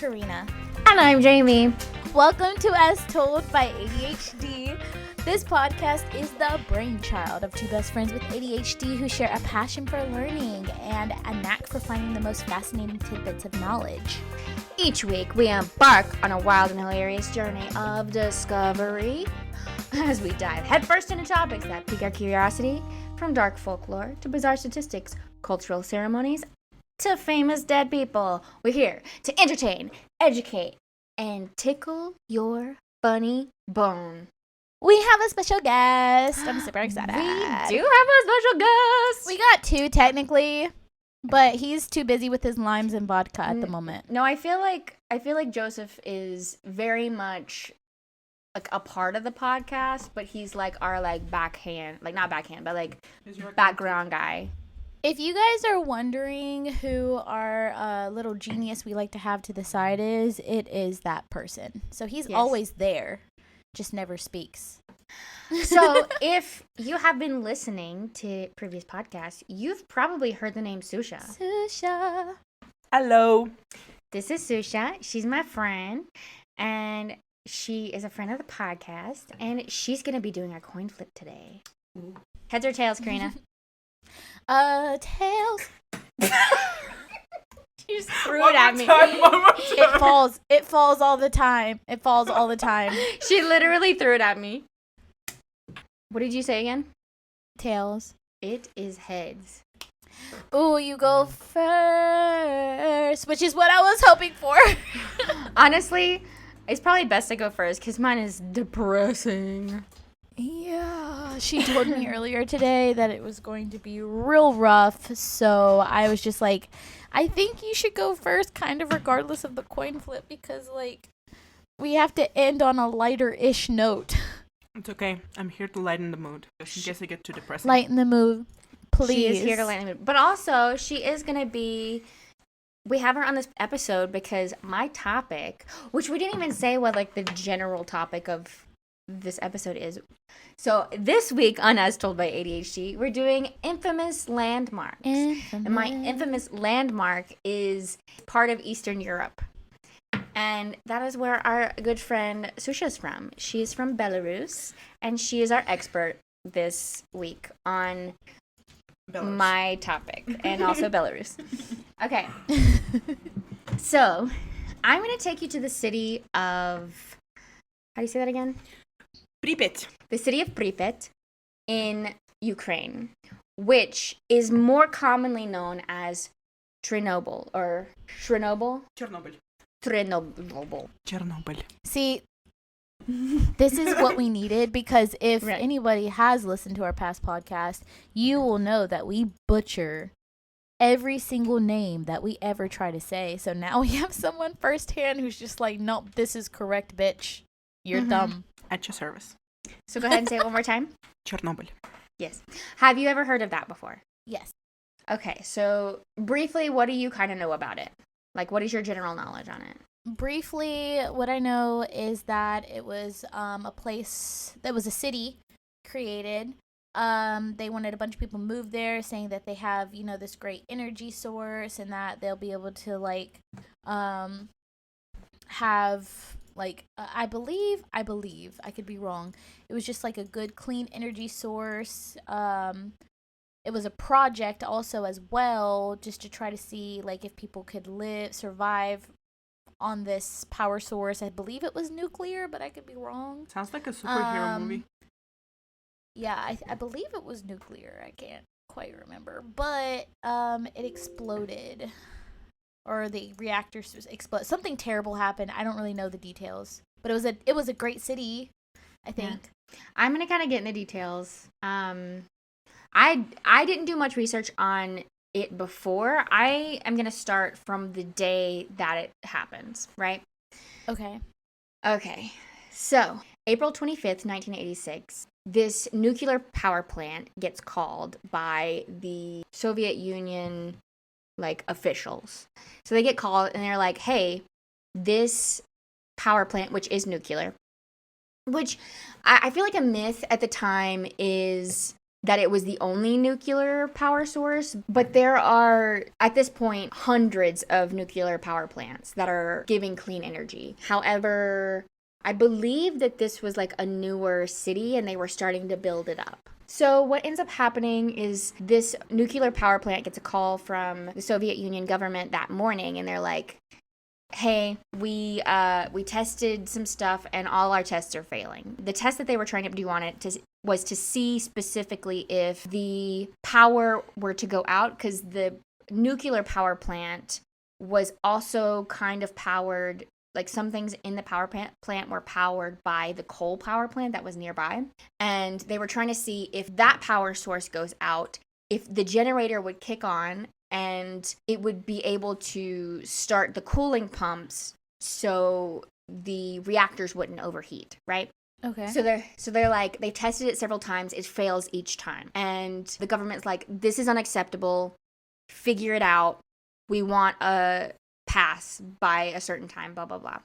Karena. And I'm Jamie. Welcome to As Told by ADHD. This podcast is the brainchild of two best friends with ADHD who share a passion for learning and a knack for finding the most fascinating tidbits of knowledge. Each week, we embark on a wild and hilarious journey of discovery as we dive headfirst into topics that pique our curiosity, from dark folklore to bizarre statistics, cultural ceremonies, to famous dead people. We're here to entertain, educate, and tickle your funny bone. We have a special guest. I'm super excited. We do have a special guest. We got two technically, but he's too busy with his limes and vodka at the moment. No, I feel like Joseph is very much like a part of the podcast, but he's like our like backhand, like not backhand, but like background guy. If you guys are wondering who our little genius we like to have to the side is, it is that person. So he's always there, just never speaks. So if you have been listening to previous podcasts, you've probably heard the name Ksusha. Ksusha. Hello. This is Ksusha. She's my friend, and she is a friend of the podcast, and she's going to be doing our coin flip today. Heads or tails, Karena? Tails. She just threw it at me. It falls all the time. It falls all the time. She literally threw it at me. What did you say again? Tails. It is heads. Ooh, you go first, which is what I was hoping for. Honestly, it's probably best to go first because mine is depressing. Yeah, she told me earlier today that it was going to be real rough, so I was just like, I think you should go first, kind of regardless of the coin flip, because, like, we have to end on a lighter-ish note. It's okay. I'm here to lighten the mood, just in case I get too depressing. Lighten the mood, please. She is here to lighten the mood. But also, she is going to be... We have her on this episode because my topic, which we didn't even say what, like, the general topic of this episode is. So this week on As Told by ADHD, we're doing infamous landmarks. And my infamous landmark is part of Eastern Europe. And that is where our good friend Ksusha is from. She's from Belarus, and she is our expert this week on my topic, and also Belarus. Okay. So, I'm going to take you to the city of... How do you say that again? Pripyat. The city of Pripyat in Ukraine, which is more commonly known as Chernobyl or Chernobyl. See, this is what we needed, because if anybody has listened to our past podcast, you will know that we butcher every single name that we ever try to say. So now we have someone firsthand who's just like, nope, this is correct, bitch. You're dumb. At your service. So go ahead and say it one more time. Chernobyl. Yes. Have you ever heard of that before? Yes. Okay, so briefly, what do you kind of know about it? Like, what is your general knowledge on it? Briefly, what I know is that it was a place, that was a city created. They wanted a bunch of people to move there, saying that they have, you know, this great energy source and that they'll be able to, like, have... Like, I believe, I could be wrong. It was just like a good, clean energy source. It was a project also as well, just to try to see, like, if people could survive on this power source. I believe it was nuclear, but I could be wrong. Sounds like a superhero movie. Yeah, I believe it was nuclear. I can't quite remember. But it exploded. Or the reactors exploded. Something terrible happened. I don't really know the details, but it was a great city, I think. Yeah. I'm gonna kind of get into details. I didn't do much research on it before. I am gonna start from the day that it happens, right? Okay. So April 25th, 1986. This nuclear power plant gets called by the Soviet Union, like, officials. So they get called and they're like, hey, this power plant, which is nuclear, which I feel like a myth at the time is that it was the only nuclear power source, but there are, at this point, hundreds of nuclear power plants that are giving clean energy. However, I believe that this was like a newer city and they were starting to build it up. So what ends up happening is this nuclear power plant gets a call from the Soviet Union government that morning, and they're like, hey, we tested some stuff and all our tests are failing. The test that they were trying to do on it was to see specifically if the power were to go out, because the nuclear power plant was also kind of powered, like some things in the power plant were powered by the coal power plant that was nearby. And they were trying to see if that power source goes out, if the generator would kick on and it would be able to start the cooling pumps so the reactors wouldn't overheat, right? Okay. So they're like, they tested it several times, it fails each time. And the government's like, this is unacceptable, figure it out, we want a pass by a certain time, blah, blah, blah.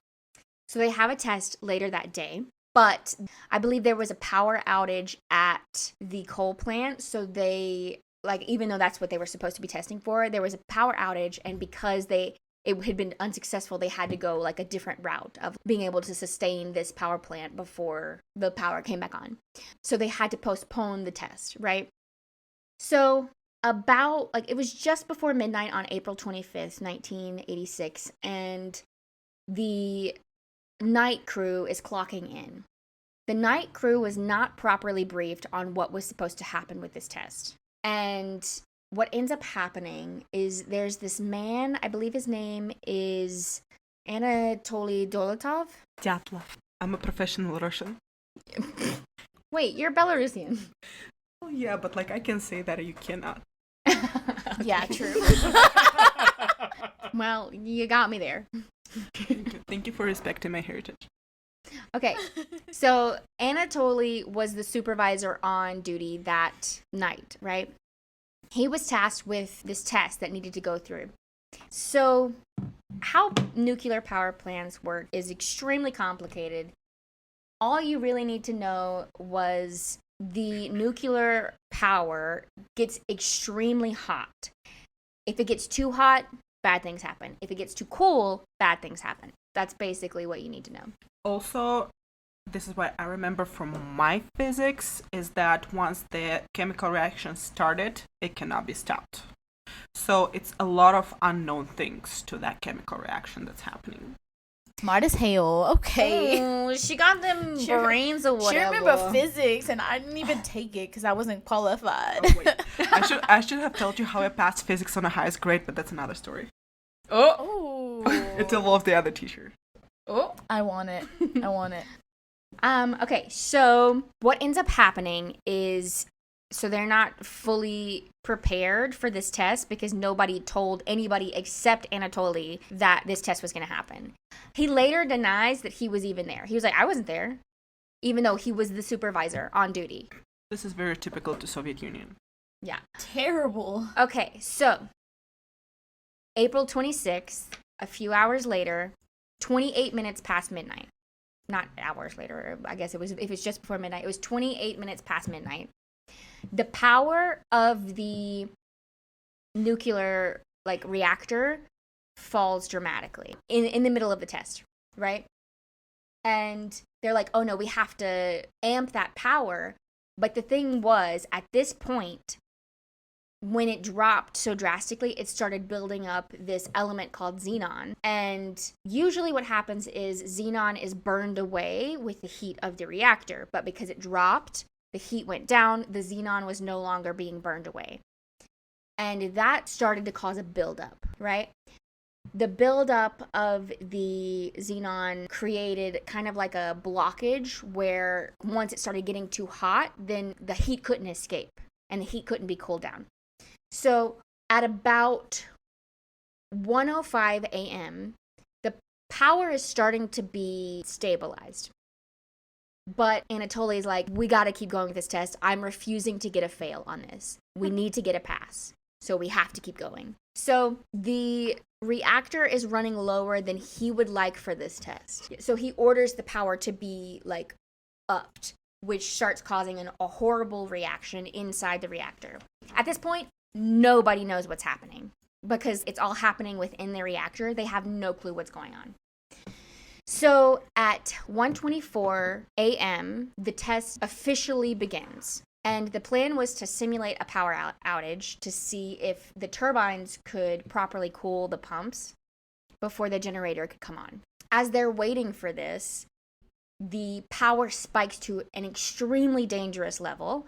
So they have a test later that day, but I believe there was a power outage at the coal plant, so they, like, even though that's what they were supposed to be testing for, there was a power outage, and because it had been unsuccessful, they had to go like a different route of being able to sustain this power plant before the power came back on. So they had to postpone the test, right? So about, like, it was just before midnight on April 25th, 1986, and the night crew is clocking in. The night crew was not properly briefed on what was supposed to happen with this test. And what ends up happening is there's this man, I believe his name is Anatoly Dolatov. Dyatlov. I'm a professional Russian. Wait, you're Belarusian. Oh, yeah, but like I can say that you cannot. Yeah, true. Well, you got me there. Thank you for respecting my heritage. Okay, so Anatoly was the supervisor on duty that night, right? He was tasked with this test that needed to go through. So how nuclear power plants work is extremely complicated. All you really need to know was the nuclear power gets extremely hot. If it gets too hot, bad things happen. If it gets too cool, bad things happen. That's basically what you need to know. Also, this is what I remember from my physics, is that once the chemical reaction started, it cannot be stopped. So it's a lot of unknown things to that chemical reaction that's happening. Smart as hell. Okay. Oh, she got them brains or whatever. She remember physics, and I didn't even take it because I wasn't qualified. Oh, wait. I should have told you how I passed physics on the highest grade, but that's another story. Oh. It involves the other teacher. Oh, I want it. I want it. Okay, so what ends up happening is, so they're not fully prepared for this test because nobody told anybody except Anatoly that this test was going to happen. He later denies that he was even there. He was like, I wasn't there, even though he was the supervisor on duty. This is very typical to Soviet Union. Yeah. Terrible. Okay, so April 26th, a few hours later, 28 minutes past midnight. Not hours later, I guess it was, if it's just before midnight, it was 28 minutes past midnight. The power of the nuclear, like, reactor falls dramatically in the middle of the test, right? And they're like, oh no, we have to amp that power. But the thing was, at this point, when it dropped so drastically, it started building up this element called xenon. And usually what happens is xenon is burned away with the heat of the reactor. But because it dropped, the heat went down, the xenon was no longer being burned away. And that started to cause a buildup, right? The buildup of the xenon created kind of like a blockage where once it started getting too hot, then the heat couldn't escape and the heat couldn't be cooled down. So at about 1:05 a.m., the power is starting to be stabilized. But Anatoly's like, we got to keep going with this test. I'm refusing to get a fail on this. We need to get a pass. So we have to keep going. So the reactor is running lower than he would like for this test. So he orders the power to be, like, upped. which starts causing a horrible reaction inside the reactor. At this point, nobody knows what's happening because it's all happening within the reactor. They have no clue what's going on. So at 1:24 a.m., the test officially begins. And the plan was to simulate a power outage to see if the turbines could properly cool the pumps before the generator could come on. As they're waiting for this, the power spikes to an extremely dangerous level.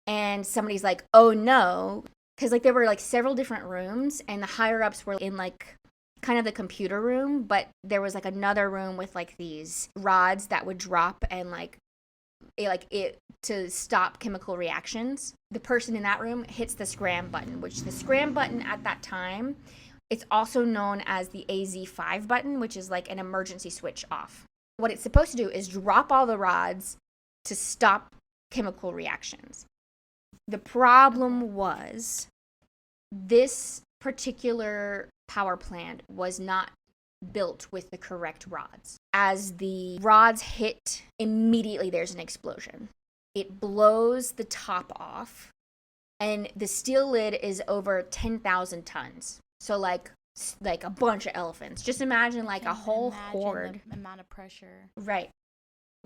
And somebody's like, oh no. Because like there were like several different rooms and the higher ups were in like kind of the computer room. But there was like another room with like these rods that would drop and like it to stop chemical reactions. The person in that room hits the scram button, which the scram button at that time, it's also known as the AZ5 button, which is like an emergency switch off. What it's supposed to do is drop all the rods to stop chemical reactions. The problem was this particular power plant was not built with the correct rods. As the rods hit, immediately there's an explosion. It blows the top off, and the steel lid is over 10,000 tons. So like a bunch of elephants. Just imagine like a whole horde. The amount of pressure. Right.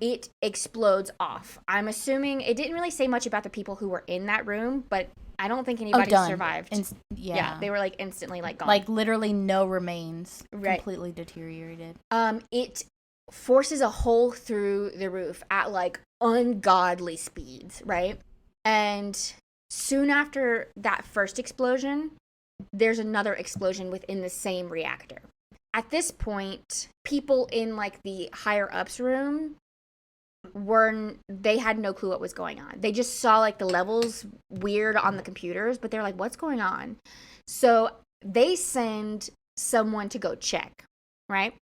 It explodes off. I'm assuming it didn't really say much about the people who were in that room, but I don't think anybody survived. Yeah, they were like instantly like gone. Like literally no remains. Right. Completely deteriorated. It forces a hole through the roof at like ungodly speeds, right? And soon after that first explosion, there's another explosion within the same reactor. At this point, people in like the higher ups room they had no clue what was going on. They just saw like the levels weird on the computers, but they're like, what's going on? So they send someone to go check, right?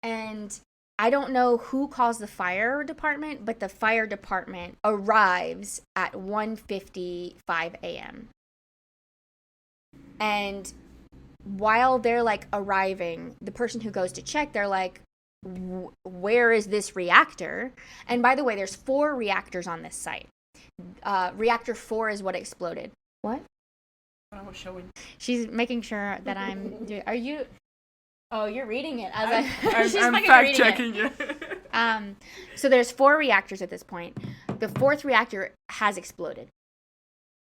And I don't know who calls the fire department, but the fire department arrives at 1:55 a.m. And while they're like arriving, the person who goes to check, they're like, where is this reactor? And by the way, there's 4 reactors on this site. Reactor 4 is what exploded. What? I was showing. She's making sure that I'm doing. Are you? Oh, you're reading it. I'm fucking fact checking you. So there's 4 reactors at this point. The 4th reactor has exploded.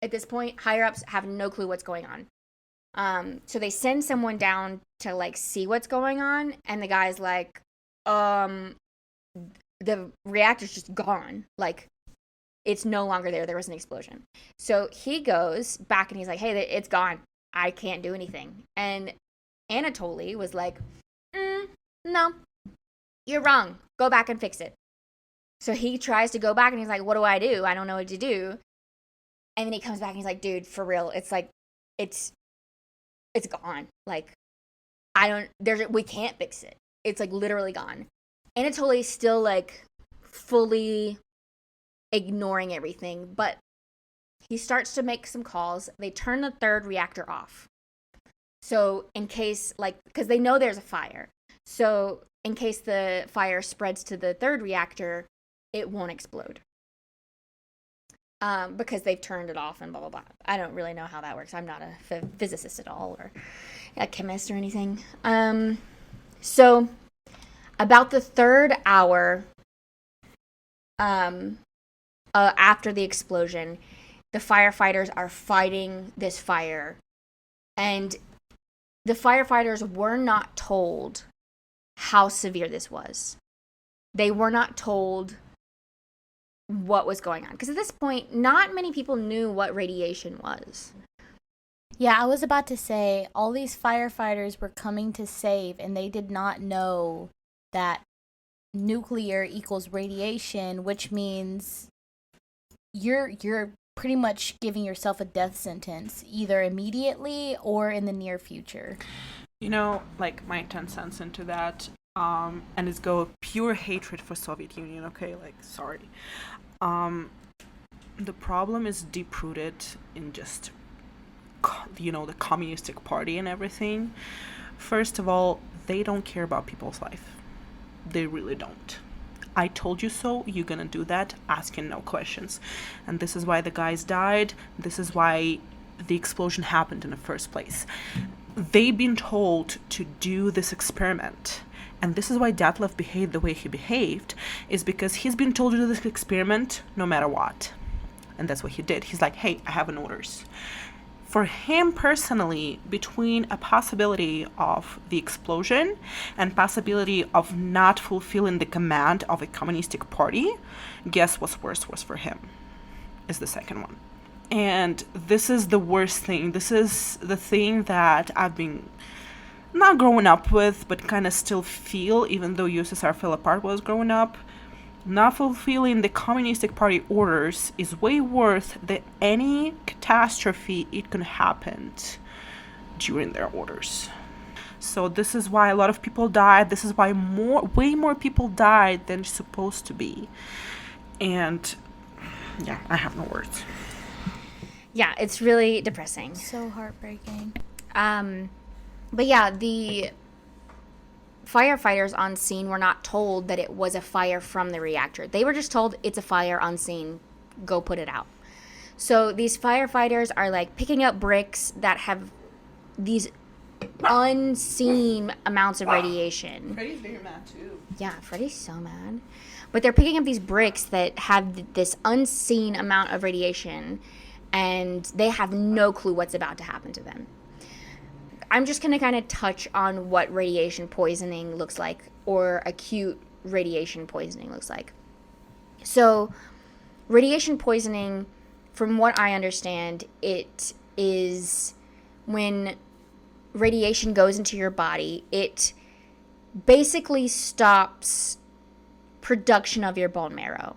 At this point, higher ups have no clue what's going on. So they send someone down to like see what's going on, and the guy's like, the reactor's just gone. Like, it's no longer there. There was an explosion. So he goes back and he's like, hey, it's gone. I can't do anything. And Anatoly was like, no, you're wrong. Go back and fix it. So he tries to go back and he's like, what do? I don't know what to do. And then he comes back and he's like, dude, for real, it's like, it's gone. Like, we can't fix it. It's like literally gone. Anatoly's still like fully ignoring everything, but he starts to make some calls. They turn the 3rd reactor off. So in case, like, because they know there's a fire. So in case the fire spreads to the 3rd reactor, it won't explode. Because they've turned it off and blah, blah, blah. I don't really know how that works. I'm not a physicist at all or a chemist or anything. So about the 3rd hour after the explosion, the firefighters are fighting this fire. And the firefighters were not told how severe this was. They were not told what was going on. Because at this point, not many people knew what radiation was. Yeah, I was about to say, all these firefighters were coming to save, and they did not know that nuclear equals radiation, which means you're pretty much giving yourself a death sentence, either immediately or in the near future. You know, like, my 10 cents into that, and it's go pure hatred for Soviet Union, okay? Like, sorry. The problem is deep-rooted in just, you know, the communistic party and everything. First of all, they don't care about people's life. They really don't. I told you so, you're gonna do that, asking no questions. And this is why the guys died. This is why the explosion happened in the first place. They've been told to do this experiment. And this is why Dyatlov behaved the way he behaved, is because he's been told to do this experiment no matter what. And that's what he did. He's like, hey, I have an orders. For him personally, between a possibility of the explosion and possibility of not fulfilling the command of a communistic party, guess what's worse was for him? Is the second one. And this is the worst thing. This is the thing that I've been not growing up with, but kind of still feel, even though USSR fell apart was growing up. Not fulfilling the communistic party orders is way worse than any catastrophe it could happen during their orders. So this is why a lot of people died. This is why way more people died than supposed to be. And yeah, I have no words. Yeah, it's really depressing. So heartbreaking. But yeah, the firefighters on scene were not told that it was a fire from the reactor. They were just told it's a fire on scene. Go put it out. So these firefighters are like picking up bricks that have these unseen amounts of radiation. Freddy's very mad too. Yeah, Freddy's so mad. But they're picking up these bricks that have this unseen amount of radiation, and they have no clue what's about to happen to them. I'm just going to kind of touch on what radiation poisoning looks like, or acute radiation poisoning looks like. So, radiation poisoning, from what I understand, it is when radiation goes into your body, it basically stops production of your bone marrow.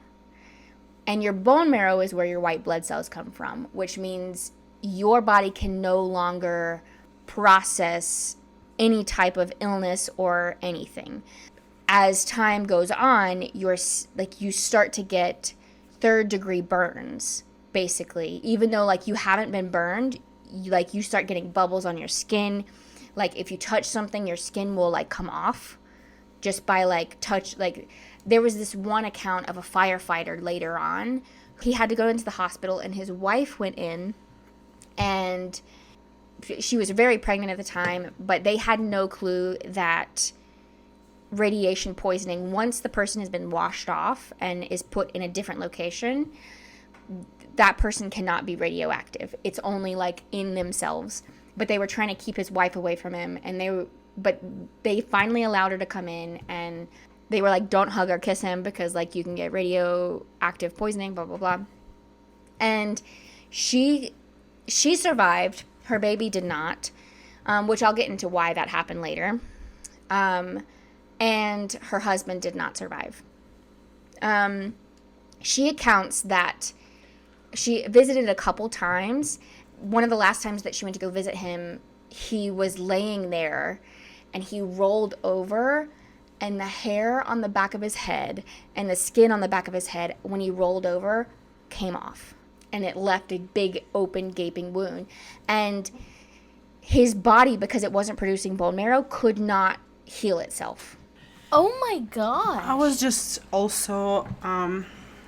And your bone marrow is where your white blood cells come from, which means your body can no longer process any type of illness or anything. As time goes on, you start to get third degree burns, basically. Even though like you haven't been burned, you start getting bubbles on your skin. Like if you touch something, your skin will like come off just by like touch. Like there was this one account of a firefighter later on. He had to go into the hospital, and his wife went in, and she was very pregnant at the time, but they had no clue that radiation poisoning, once the person has been washed off and is put in a different location, that person cannot be radioactive. It's only like in themselves. But they were trying to keep his wife away from him, and they finally allowed her to come in, and they were like, don't hug or kiss him because like you can get radioactive poisoning, blah blah blah. And she survived. Her baby did not, which I'll get into why that happened later. And her husband did not survive. She accounts that she visited a couple times. One of the last times that she went to go visit him, he was laying there, and he rolled over, and the hair on the back of his head and the skin on the back of his head, when he rolled over, came off. And it left a big open gaping wound. And his body, because it wasn't producing bone marrow, could not heal itself. Oh my god. I was just also,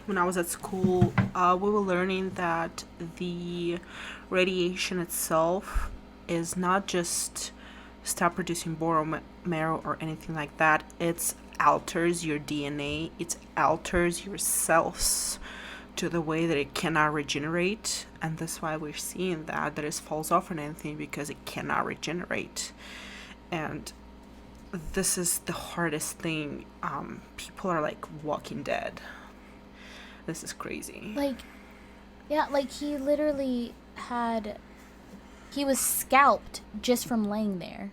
when I was at school, we were learning that the radiation itself is not just stop producing bone marrow or anything like that. It alters your DNA. It alters your cells to the way that it cannot regenerate, and that's why we're seeing that it falls off and anything, because it cannot regenerate. And this is the hardest thing. People are like walking dead. This is crazy. Like, yeah, like he literally he was scalped just from laying there.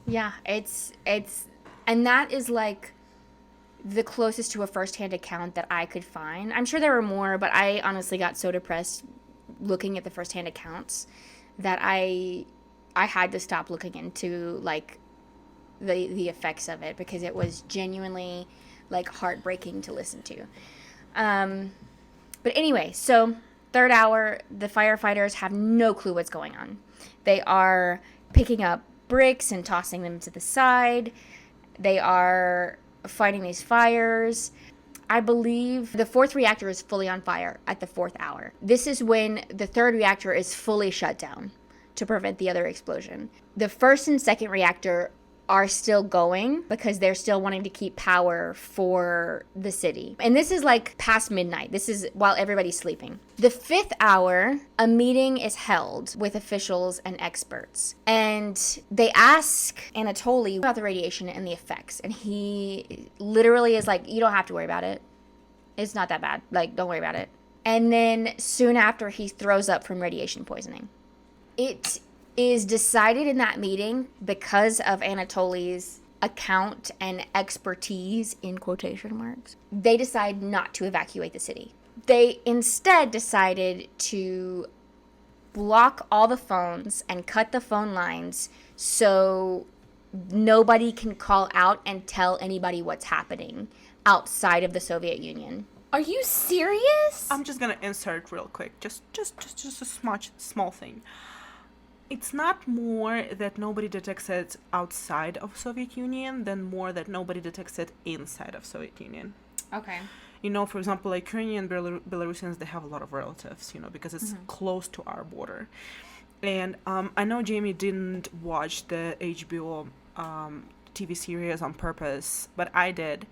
Yeah, it's and that is like the closest to a first-hand account that I could find. I'm sure there were more, but I honestly got so depressed looking at the first-hand accounts that I had to stop looking into like the effects of it, because it was genuinely like heartbreaking to listen to. But anyway, so third hour, the firefighters have no clue what's going on. They are picking up bricks and tossing them to the side. They are fighting these fires. I believe the fourth reactor is fully on fire at the 4th hour. This is when the third reactor is fully shut down to prevent the other explosion. The first and second reactor are still going because they're still wanting to keep power for the city. And this is like past midnight. This is while everybody's sleeping. The 5th hour, a meeting is held with officials and experts. And they ask Anatoly about the radiation and the effects. And he literally is like, you don't have to worry about it. It's not that bad. Like, don't worry about it. And then soon after, he throws up from radiation poisoning. It is decided in that meeting, because of Anatoly's account and expertise, in quotation marks, they decide not to evacuate the city. They instead decided to block all the phones and cut the phone lines so nobody can call out and tell anybody what's happening outside of the Soviet Union. Are you serious? I'm just gonna insert real quick, just a small thing. It's not more that nobody detects it outside of Soviet Union than more that nobody detects it inside of Soviet Union. Okay. You know, for example, like Ukrainian Belarusians, they have a lot of relatives, you know, because it's close to our border. And I know Jamie didn't watch the HBO TV series on purpose, but I did.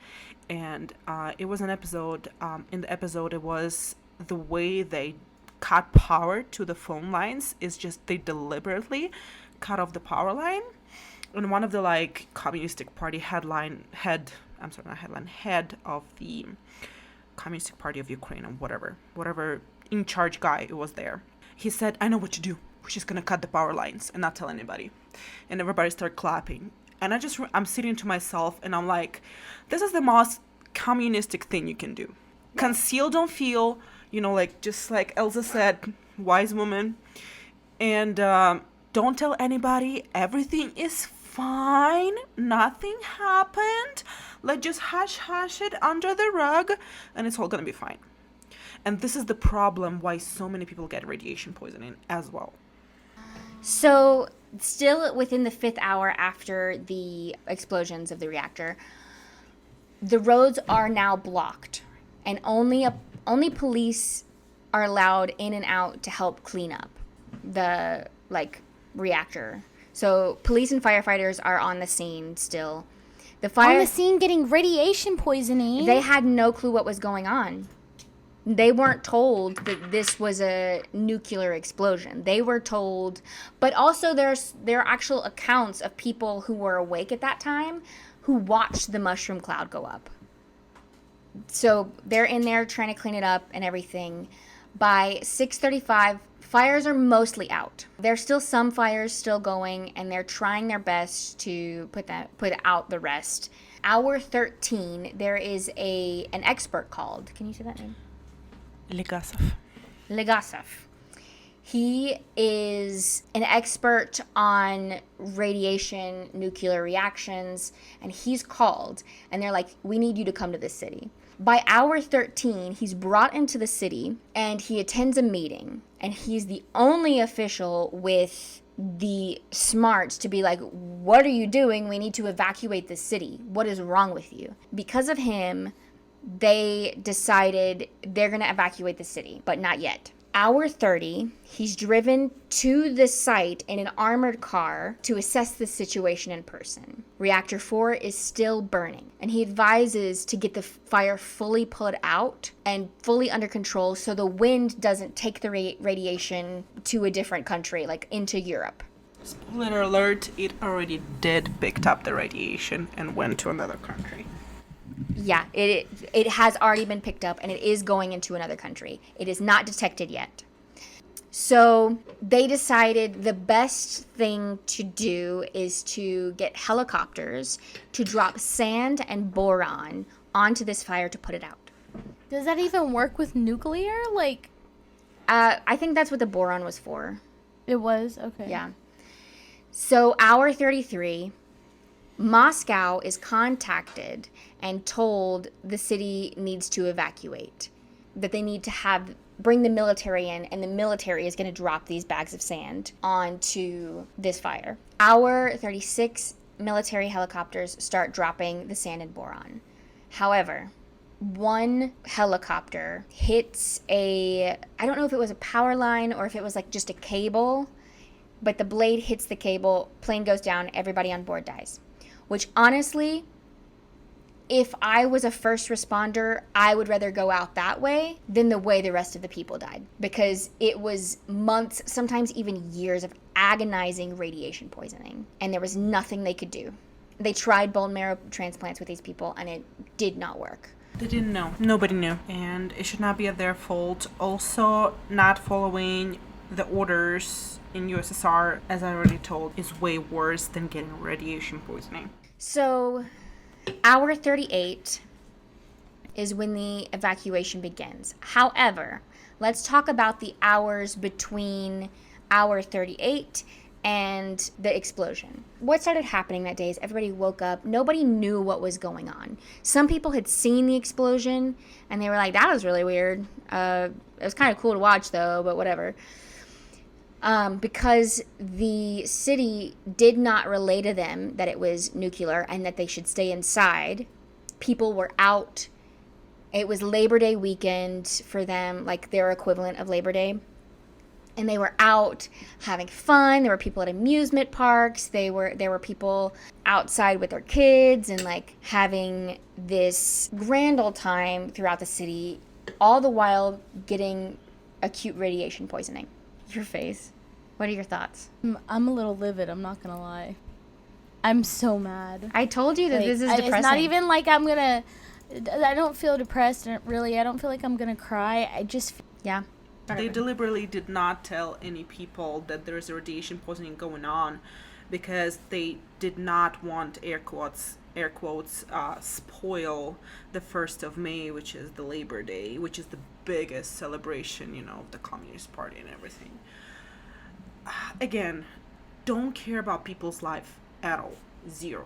And it was an episode, in the episode, it was the way they cut power to the phone lines is just they deliberately cut off the power line. And one of the like Communistic Party head of the Communistic Party of Ukraine, or whatever in charge guy it was there, he said, I know what to do. We're just gonna cut the power lines and not tell anybody. And everybody started clapping. And I'm sitting to myself and I'm like, this is the most communistic thing you can do. Conceal, don't feel. You know, like, just like Elsa said, wise woman. And don't tell anybody. Everything is fine. Nothing happened. Let's just hush it under the rug. And it's all going to be fine. And this is the problem why so many people get radiation poisoning as well. So, still within the 5th hour after the explosions of the reactor, the roads are now blocked. And only police are allowed in and out to help clean up the reactor. So police and firefighters are on the scene still. On the scene getting radiation poisoning. They had no clue what was going on. They weren't told that this was a nuclear explosion. They were told, but also there are actual accounts of people who were awake at that time who watched the mushroom cloud go up. So they're in there trying to clean it up and everything. By 6:35, fires are mostly out. There's still some fires still going, and they're trying their best to put out the rest. Hour 13, there is an expert called. Can you say that name? Legasov. He is an expert on radiation, nuclear reactions, and he's called, and they're like, we need you to come to this city. By hour 13, he's brought into the city, and he attends a meeting, and he's the only official with the smarts to be like, what are you doing? We need to evacuate the city. What is wrong with you? Because of him, they decided they're going to evacuate the city, but not yet. Hour 30, he's driven to the site in an armored car to assess the situation in person. Reactor 4 is still burning, and he advises to get the fire fully put out and fully under control so the wind doesn't take the radiation to a different country, like into Europe. Spoiler alert, it already did pick up the radiation and went to another country. Yeah, it has already been picked up, and it is going into another country. It is not detected yet. So they decided the best thing to do is to get helicopters to drop sand and boron onto this fire to put it out. Does that even work with nuclear? I think that's what the boron was for. It was? Okay. Yeah. So hour 33, Moscow is contacted and told the city needs to evacuate, that they need to bring the military in, and the military is going to drop these bags of sand onto this fire. Hour 36, military helicopters start dropping the sand and boron. However, one helicopter hits I don't know if it was a power line or if it was like just a cable, but the blade hits the cable, plane goes down, everybody on board dies. Which honestly, if I was a first responder, I would rather go out that way than the way the rest of the people died, because it was months, sometimes even years of agonizing radiation poisoning, and there was nothing they could do. They tried bone marrow transplants with these people, and it did not work. They didn't know. Nobody knew. And it should not be their fault. Also, not following the orders in USSR, as I already told, is way worse than getting radiation poisoning. So, hour 38 is when the evacuation begins. However, let's talk about the hours between hour 38 and the explosion. What started happening that day is everybody woke up. Nobody knew what was going on. Some people had seen the explosion and they were like, that was really weird. It was kind of cool to watch though, but whatever. Because the city did not relay to them that it was nuclear and that they should stay inside. People were out. It was Labor Day weekend for them, like their equivalent of Labor Day. And they were out having fun. There were people at amusement parks. There were people outside with their kids and like having this grand old time throughout the city, all the while getting acute radiation poisoning. Your face. What are your thoughts? I'm a little livid, I'm not gonna lie. I'm so mad. I told you that Like, this is depressing. It's not even like I don't feel depressed, really. I don't feel like I'm gonna cry. I just... Yeah. They deliberately did not tell any people that there's a radiation poisoning going on because they did not want, air quotes, spoil the 1st of May, which is the Labor Day, which is the biggest celebration, of the Communist Party and everything. Again, don't care about people's life at all. Zero.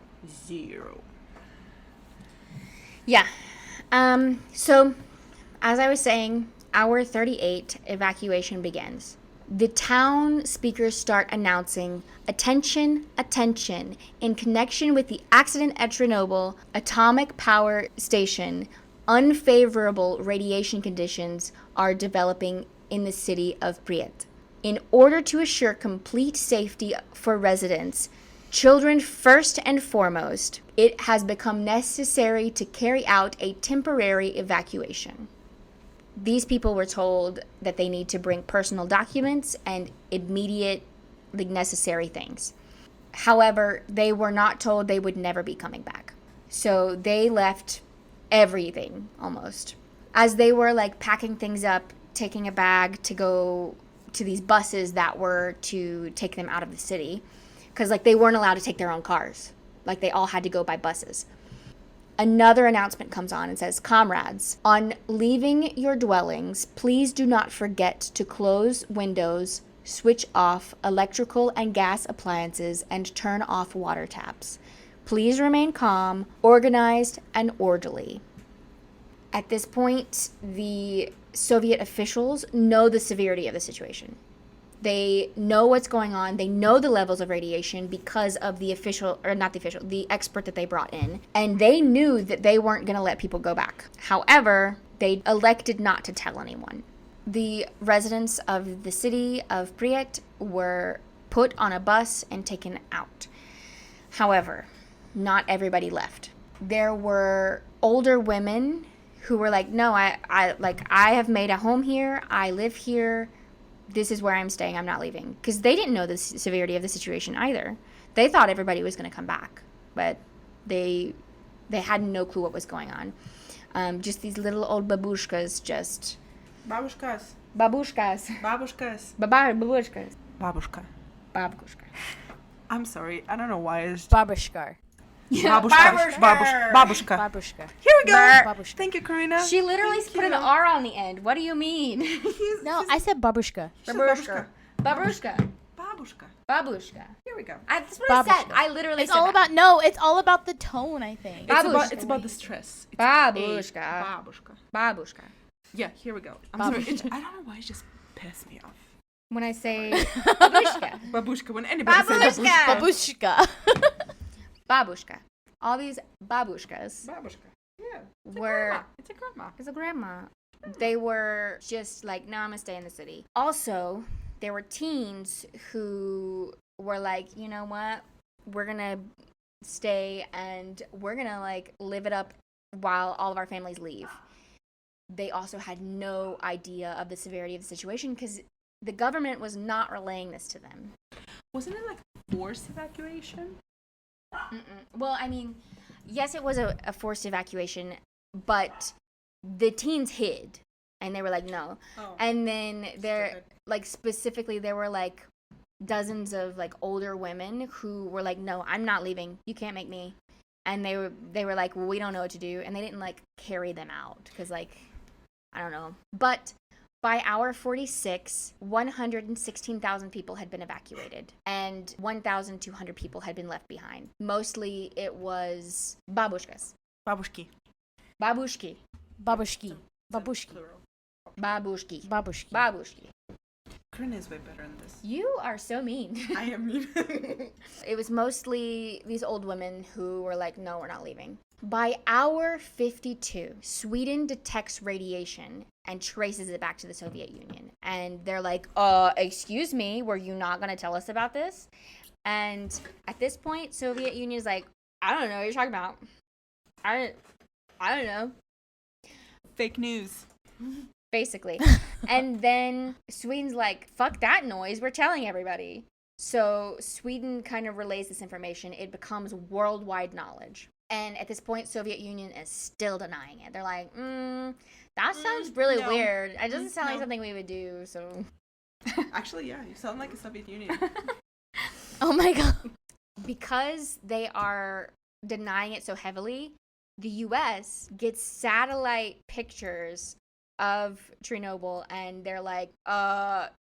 Yeah. So, as I was saying, hour 38, evacuation begins. The town speakers start announcing, attention, attention, in connection with the accident at Chernobyl atomic power station, unfavorable radiation conditions are developing in the city of Pripyat. In order to assure complete safety for residents, children first and foremost, it has become necessary to carry out a temporary evacuation. These people were told that they need to bring personal documents and immediate necessary things. However, they were not told they would never be coming back. So they left everything almost. As they were packing things up, taking a bag to go to these buses that were to take them out of the city. Because they weren't allowed to take their own cars. They all had to go by buses. Another announcement comes on and says, comrades, on leaving your dwellings, please do not forget to close windows, switch off electrical and gas appliances, and turn off water taps. Please remain calm, organized, and orderly. At this point, the Soviet officials know the severity of the situation. They know what's going on. They know the levels of radiation because of the expert that they brought in. And they knew that they weren't going to let people go back. However, they elected not to tell anyone. The residents of the city of Pripyat were put on a bus and taken out. However, not everybody left. There were older women who were like, no, I have made a home here. I live here. This is where I'm staying. I'm not leaving. Because they didn't know the severity of the situation either. They thought everybody was going to come back. But they had no clue what was going on. Just these little old babushkas just... Babushkas. Babushkas. Babushkas. Babushkas. Babushka. Babushka. I'm sorry. I don't know why it's... Babushkar. Babushka. Babushka. Babushka. Here we go. Babushka. Thank you, Karena. She literally put an R on the end. What do you mean? No, I said babushka. Babushka. Babushka. Babushka. Babushka. Here we go. That's what I said. Babushka. I literally It's said all that. it's all about the tone, I think. It's about the stress. It's Babushka. Babushka. Babushka. Yeah, here we go. I'm sorry. I don't know why it just pissed me off. When I say babushka. Babushka. When anybody says Babushka. Babushka. Babushka. All these babushkas Babushka. Yeah. It's a grandma. It's a grandma. They were just like, no, I'm gonna stay in the city. Also, there were teens who were like, you know what? We're gonna stay and we're gonna like live it up while all of our families leave. They also had no idea of the severity of the situation because the government was not relaying this to them. Wasn't it like forced evacuation? Well, I mean, yes, it was a forced evacuation, but the teens hid and they were like, no. Oh. And then there, like, specifically, there were like dozens of like older women who were like, no, I'm not leaving. You can't make me. And they were like, well, we don't know what to do. And they didn't like carry them out because, like, I don't know. But by hour 46, 116,000 people had been evacuated and 1,200 people had been left behind. Mostly it was babushkas. Babushki. Babushki. Babushki. Babushki. Plural. Babushki. Babushki. Babushki. Karena is way better in this. You are so mean. I am mean. It was mostly these old women who were like, no, we're not leaving. By hour 52, Sweden detects radiation and traces it back to the Soviet Union. And they're like, excuse me, were you not going to tell us about this? And at this point, Soviet Union is like, I don't know what you're talking about. I don't know. Fake news. Basically. And then Sweden's like, fuck that noise, we're telling everybody. So Sweden kind of relays this information. It becomes worldwide knowledge. And at this point, Soviet Union is still denying it. They're like, that sounds really weird. It doesn't sound like something we would do, so. Actually, yeah, you sound like a Soviet Union. Oh my god. Because they are denying it so heavily, the US gets satellite pictures of Chernobyl, and they're like,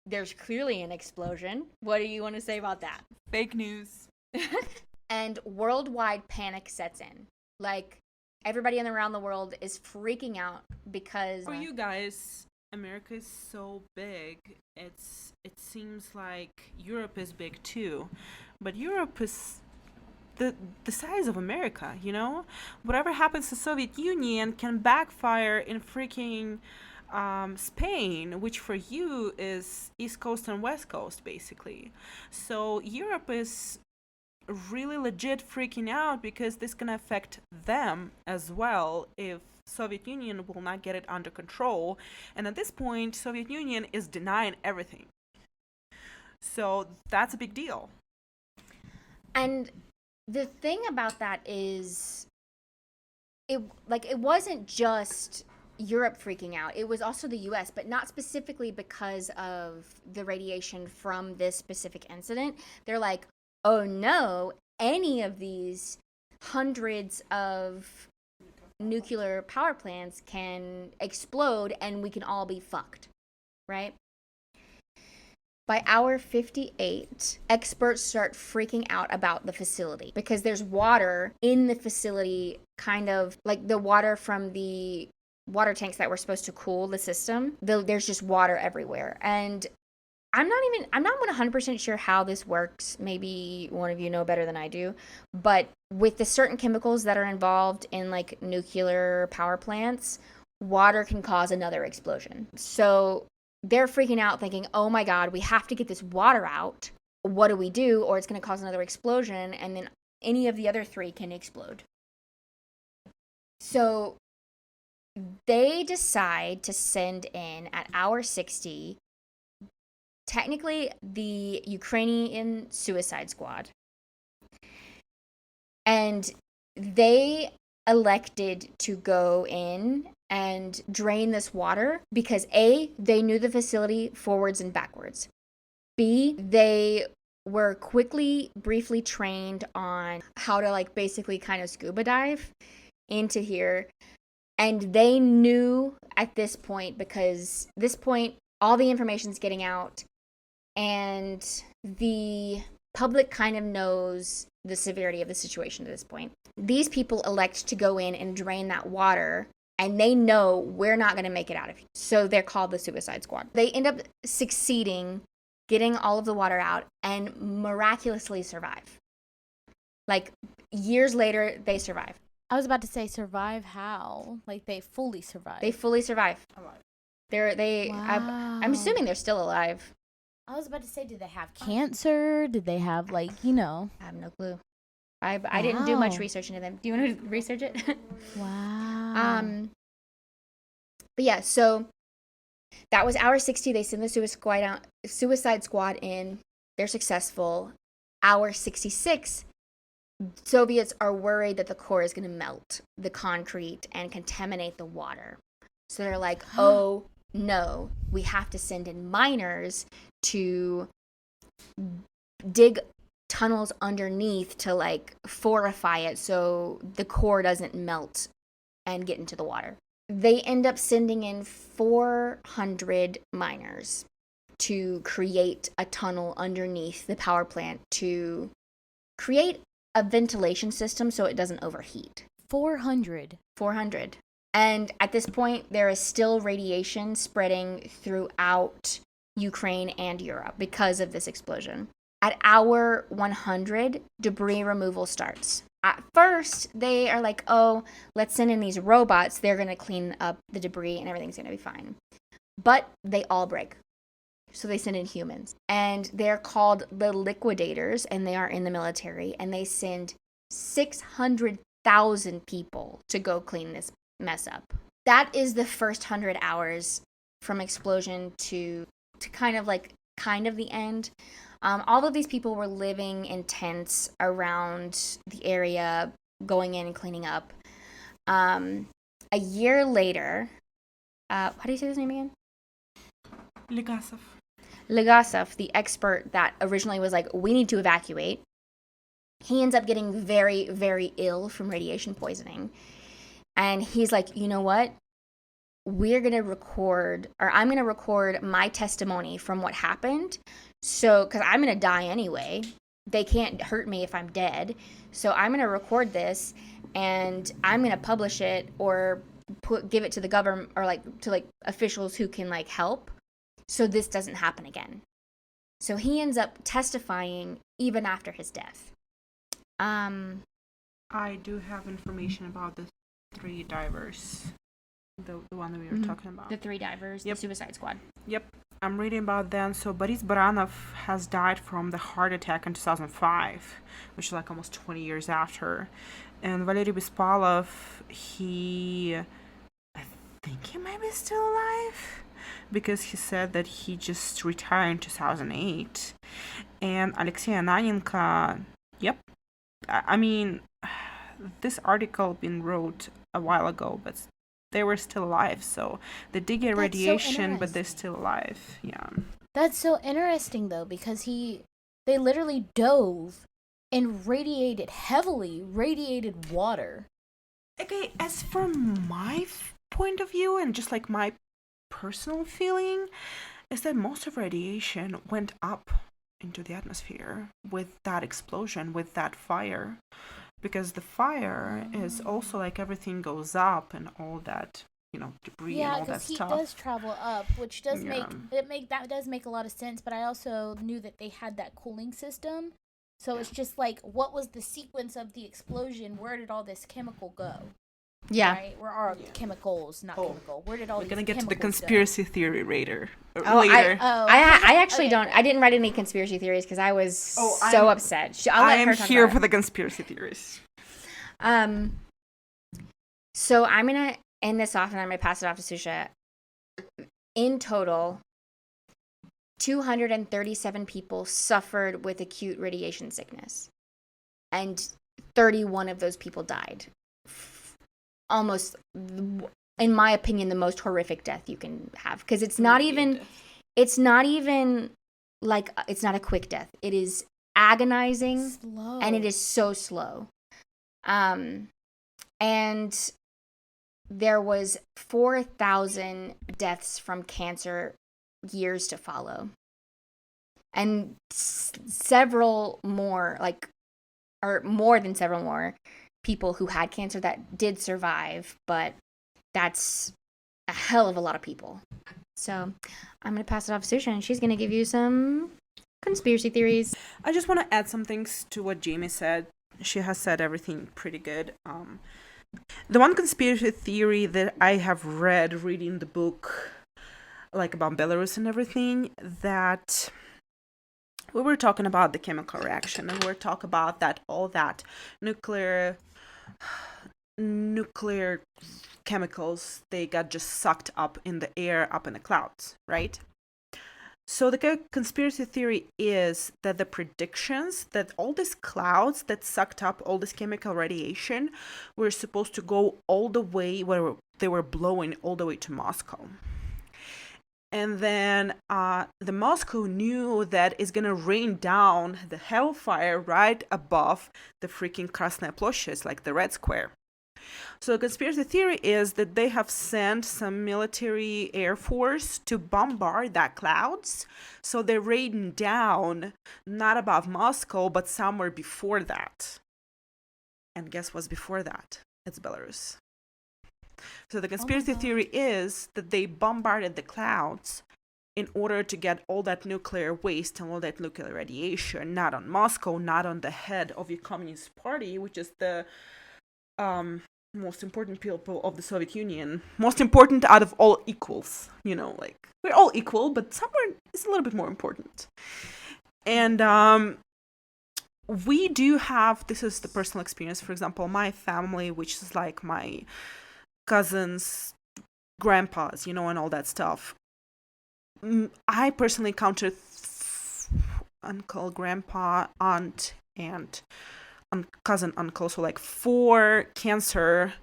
there's clearly an explosion. What do you want to say about that? Fake news. And worldwide panic sets in. Like, everybody around the world is freaking out because... For you guys, America is so big. It seems like Europe is big too. But Europe is the size of America, you know? Whatever happens to Soviet Union can backfire in freaking Spain, which for you is East Coast and West Coast, basically. So Europe is really legit freaking out because this can affect them as well if Soviet Union will not get it under control. And at this point, Soviet Union is denying everything. So that's a big deal. And the thing about that is, it wasn't just Europe freaking out. It was also the US, but not specifically because of the radiation from this specific incident. They're like, oh no, any of these hundreds of nuclear power plants can explode and we can all be fucked, right? By hour 58, experts start freaking out about the facility because there's water in the facility, kind of like the water from the water tanks that were supposed to cool the system. There's just water everywhere. And I'm not 100% sure how this works. Maybe one of you know better than I do. But with the certain chemicals that are involved in like nuclear power plants, water can cause another explosion. So they're freaking out thinking, oh my God, we have to get this water out. What do we do? Or it's going to cause another explosion and then any of the other three can explode. So they decide to send in at hour 60 technically the Ukrainian suicide squad. And they elected to go in and drain this water because A, they knew the facility forwards and backwards. B, they were briefly trained on how to like basically kind of scuba dive into here. And they knew at this point, because this point, all the information's getting out and the public kind of knows the severity of the situation at this point. These people elect to go in and drain that water, and they know we're not going to make it out of here. So they're called the Suicide Squad. They end up succeeding, getting all of the water out, and miraculously survive. Like, years later, they survive. I was about to say survive how? Like they fully survive. They fully survive. Alive. I'm assuming they're still alive. I was about to say, did they have cancer? Did they have like, you know? I have no clue. I didn't do much Wow. research into them. Do you want to research it? Wow. But yeah, so that was hour 60. They send the suicide squad in. They're successful. Hour 66, Soviets are worried that the core is going to melt the concrete and contaminate the water. So they're like, oh no, we have to send in miners to dig tunnels underneath to like fortify it so the core doesn't melt and get into the water. They end up sending in 400 miners to create a tunnel underneath the power plant to create a ventilation system so it doesn't overheat. 400. 400. And at this point, there is still radiation spreading throughout Ukraine and Europe because of this explosion. At hour 100, debris removal starts. At first, they are like, oh, let's send in these robots. They're going to clean up the debris and everything's going to be fine. But they all break. So they send in humans. And they're called the liquidators, and they are in the military. And they send 600,000 people to go clean this mess up. That is the first 100 hours from explosion to kind of the end. All of these people were living in tents around the area, going in and cleaning up. A year later, how do you say his name again? Legasov, the expert that originally was like, we need to evacuate. He ends up getting very, very ill from radiation poisoning. And he's like, you know what? I'm going to record my testimony from what happened. So, because I'm going to die anyway. They can't hurt me if I'm dead. So I'm going to record this and I'm going to publish it or give it to the government or to officials who can help. So this doesn't happen again. So he ends up testifying even after his death. I do have information about the 3 divers. The one that we were talking about. The 3 divers, Yep. The Suicide Squad. Yep. I'm reading about them. So Boris Baranov has died from the heart attack in 2005, which is almost 20 years after. And Valery Bespalov, I think he might be still alive, because he said that he just retired in 2008. And Alexei Ananenko, yep. I mean, this article been wrote a while ago, but they were still alive. So they did get radiation, but they're still alive. Yeah. That's so interesting though, because they literally dove and heavily radiated water. Okay, as from my point of view and just my personal feeling is that most of radiation went up into the atmosphere with that explosion, with that fire, because the fire is also everything goes up and all that, debris and all that stuff. Yeah, because heat does travel up, which does that does make a lot of sense. But I also knew that they had that cooling system, so it's just what was the sequence of the explosion? Where did all this chemical go? Yeah. Right? Where are chemicals, not chemical? Where did all We're these gonna get to the chemicals conspiracy theory later. I actually Okay. don't. I didn't write any conspiracy theories because I was so I'm- upset. I'll let I am her talk here about for it. the conspiracy theories. So I'm gonna end this off and I'm gonna pass it off to Ksusha. In total, 237 people suffered with acute radiation sickness, and 31 of those people died. Almost, in my opinion, the most horrific death you can have, because it's not even it's not a quick death. It is agonizing, slow. and it is so slow. And there was 4,000 deaths from cancer years to follow, and several more, or more than several more people who had cancer that did survive, but that's a hell of a lot of people. So I'm going to pass it off to Ksusha, and she's going to give you some conspiracy theories. I just want to add some things to what Jamie said. She has said everything pretty good. The one conspiracy theory that I have read reading the book, like about Belarus and everything, that we were talking about the chemical reaction, and we were talking about that all that nuclear chemicals, they got just sucked up in the air, up in the clouds, right? So the conspiracy theory is that the predictions that all these clouds that sucked up all this chemical radiation were supposed to go all the way where they were blowing all the way to Moscow. And then the Moscow knew that it's gonna rain down the hellfire right above the freaking Krasnaya Ploshchad, like the Red Square. So the conspiracy theory is that they have sent some military air force to bombard that clouds. So they're raining down not above Moscow, but somewhere before that. And guess what's before that? It's Belarus. So the conspiracy theory is that they bombarded the clouds in order to get all that nuclear waste and all that nuclear radiation, not on Moscow, not on the head of your Communist Party, which is the most important people of the Soviet Union, most important out of all equals, like we're all equal, but somewhere it's a little bit more important. And we do have, this is the personal experience, for example, my family, which is like my cousins, grandpas, and all that stuff. I personally encountered uncle, grandpa, aunt, and cousin, uncle, so like 4 cancer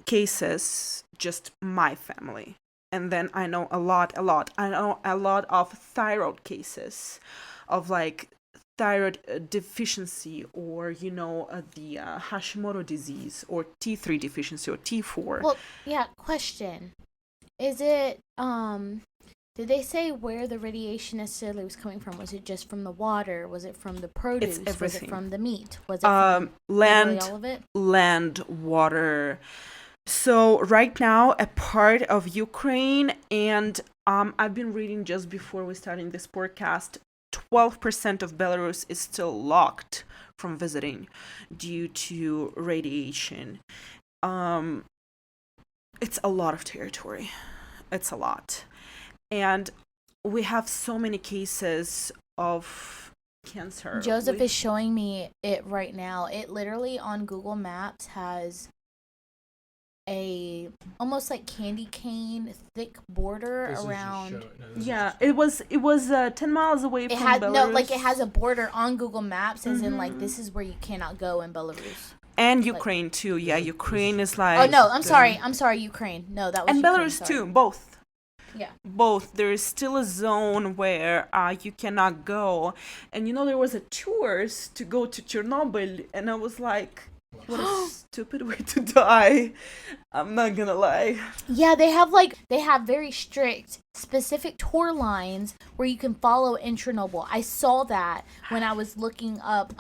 cases, just my family. And then I know a lot of thyroid cases of like thyroid deficiency, or the Hashimoto disease, or T3 deficiency, or T4. Well, yeah, question. Is it did they say where the radiation necessarily was coming from? Was it just from the water? Was it from the produce? It's everything. Was it from the meat? Was it from land, all of it? Land, water. So right now, a part of Ukraine, and I've been reading just before we started this podcast, 12% of Belarus is still locked from visiting due to radiation. It's a lot of territory. It's a lot. And we have so many cases of cancer. Joseph is showing me it right now. It literally on Google Maps has a almost like candy cane thick border around. Yeah, it was 10 miles away from Belarus. No, like it has a border on Google Maps, as in like this is where you cannot go in Belarus. And Ukraine too. Yeah, Ukraine is like. Oh no, I'm sorry, Ukraine. No, that was. And Ukraine, Belarus too, both. Yeah. Both. There is still a zone where you cannot go. And there was a tours to go to Chernobyl, and I was like, what a stupid way to die. I'm not gonna lie. Yeah, they have very strict, specific tour lines where you can follow in Chernobyl. I saw that when I was looking up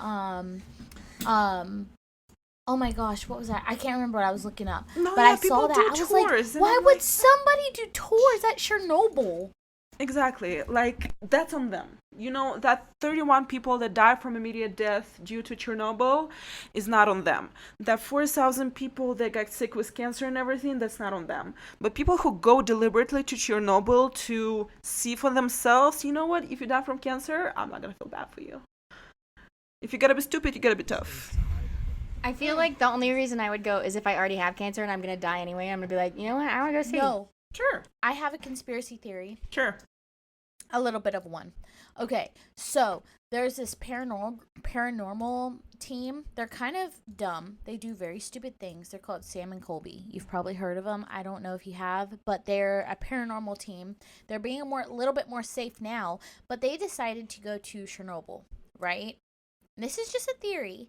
oh my gosh, what was that? I can't remember what I was looking up. No, but yeah, I saw that. I was like, why would somebody do tours at Chernobyl? Exactly. Like, that's on them. That 31 people that died from immediate death due to Chernobyl is not on them. That 4,000 people that got sick with cancer and everything, that's not on them. But people who go deliberately to Chernobyl to see for themselves, you know what? If you die from cancer, I'm not going to feel bad for you. If you got to be stupid, you got to be tough. I feel like the only reason I would go is if I already have cancer and I'm going to die anyway. I'm going to be like, you know what? I want to go see. No. Sure. I have a conspiracy theory. Sure. A little bit of one. Okay, so there's this paranormal team. They're kind of dumb. They do very stupid things. They're called Sam and Colby. You've probably heard of them. I don't know if you have, but they're a paranormal team. They're being a little bit more safe now, but they decided to go to Chernobyl, right? And this is just a theory.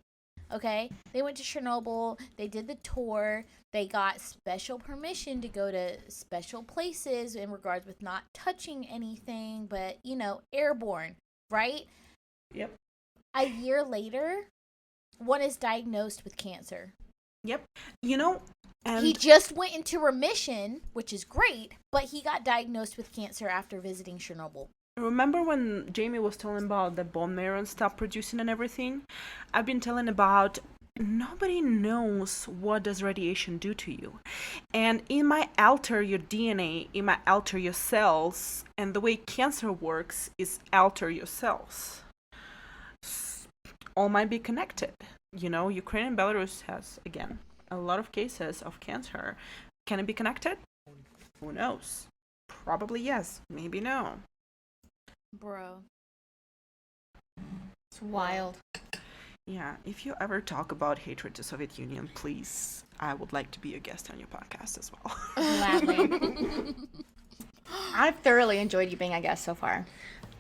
Okay, they went to Chernobyl, they did the tour, they got special permission to go to special places in regards with not touching anything, but, airborne, right? Yep. A year later, one is diagnosed with cancer. Yep. And he just went into remission, which is great, but he got diagnosed with cancer after visiting Chernobyl. Remember when Jamie was telling about the bone marrow and stuff producing and everything? I've been telling about nobody knows what does radiation do to you. And it might alter your DNA, it might alter your cells, and the way cancer works is alter your cells. All might be connected. You know, Ukraine and Belarus has, again, a lot of cases of cancer. Can it be connected? Who knows? Probably yes, maybe no. Bro. It's wild. Yeah, if you ever talk about hatred to Soviet Union, please, I would like to be a guest on your podcast as well. Gladly. I've thoroughly enjoyed you being a guest so far.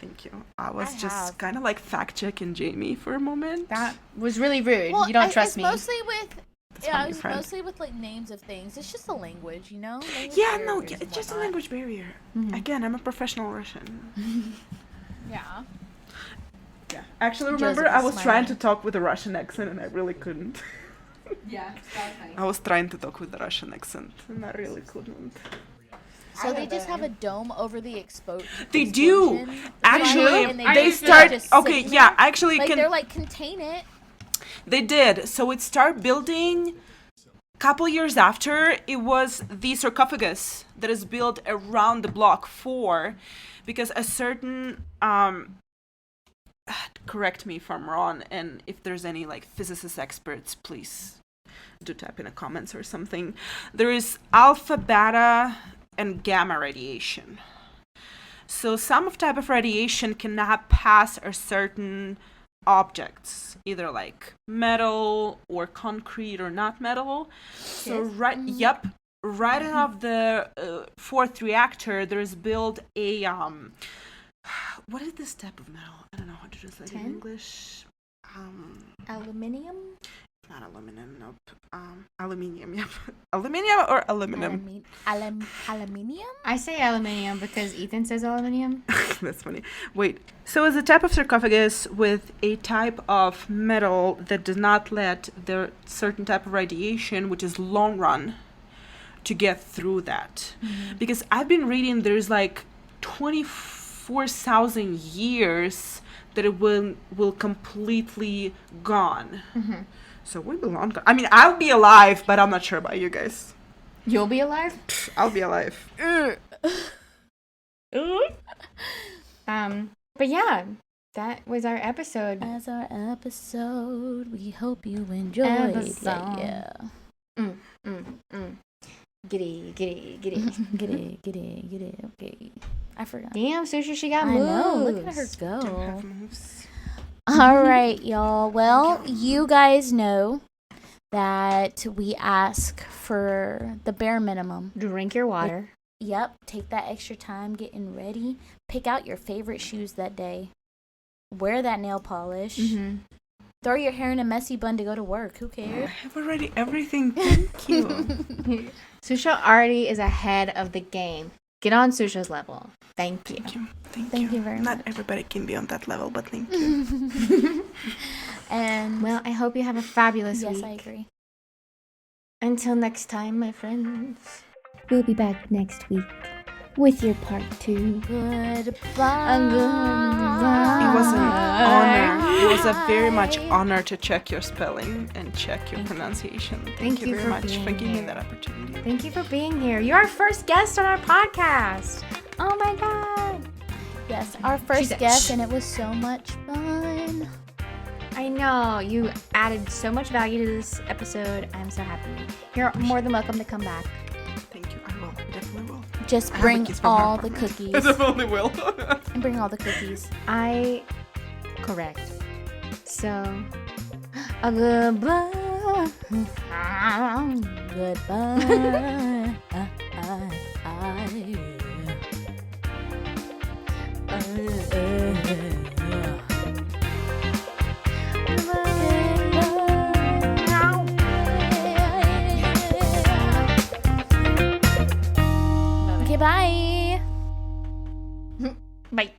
Thank you. I was just kind of like fact-checking Jamie for a moment. That was really rude. Well, you don't trust me. Mostly with... That's Yeah, my it was friend. mostly with like names of things. It's just a language, you know? Language Yeah, no, barriers yeah, and it's just a whatnot. language barrier. Again, I'm a professional Russian. Yeah. Yeah. Actually, remember, Joseph I is was trying to smiling. talk with a Russian accent and I really couldn't. Yeah, that was funny. I was trying to talk with a Russian accent and I really couldn't. So they just have a dome over the They do. explosion, Actually, and they just start. just Okay, sitting yeah, there. actually, Like can they're like, contain it. they did. So it started building. Couple years after, it was the sarcophagus that is built around the block 4, because a certain correct me if I'm wrong, and if there's any like physicist experts, please do type in the comments or something. There is alpha, beta, and gamma radiation. So some of type of radiation cannot pass a certain objects, either like metal or concrete or not metal. So right out of the fourth reactor, there's built a what is this type of metal? I don't know how to translate it in English. Aluminium? Not aluminum, nope. Aluminium, yep. Aluminium or aluminum? Aluminium? I say aluminium because Ethan says aluminium. That's funny. Wait, so it's a type of sarcophagus with a type of metal that does not let the certain type of radiation, which is long run, to get through that. Because I've been reading there's like 24,000 years that it will completely gone. So we will not go. I mean, I'll be alive, but I'm not sure about you guys. You'll be alive? I'll be alive. But yeah, that was our episode. As our episode, we hope you enjoyed. Episode. Yeah. Giddy. Get it. Okay. I forgot. Damn, Ksusha, she got I moves. know. Look at her Don't go. have moves. All right, y'all. Well, you guys know that we ask for the bare minimum. Drink your water. Yep. Take that extra time getting ready. Pick out your favorite shoes that day. Wear that nail polish. Throw your hair in a messy bun to go to work. Who I cares? have already everything. Thank you. Ksusha already is ahead of the game. Get on Susha's level. Thank you. Thank you very Not much. everybody can be on that level, but thank you. And Well, I hope you have a fabulous yes, week. I agree. Until next time, my friends. We'll be back next week with your part 2. Goodbye. It was an honor. It was a very much honor to check your spelling and check your pronunciation. Thank you you very for much being for giving me here. that opportunity. Thank you for being here. You're our first guest on our podcast. Oh my god. Yes, our first She's- guest, and it was so much fun. I know. You added so much value to this episode. I'm so happy. You're more than welcome to come back. Thank you. I will. I definitely will. Just I have a bring kiss from her all the apartment. cookies. I definitely will. And bring all the cookies. Correct. So, a goodbye. Goodbye. Okay, bye. Bye.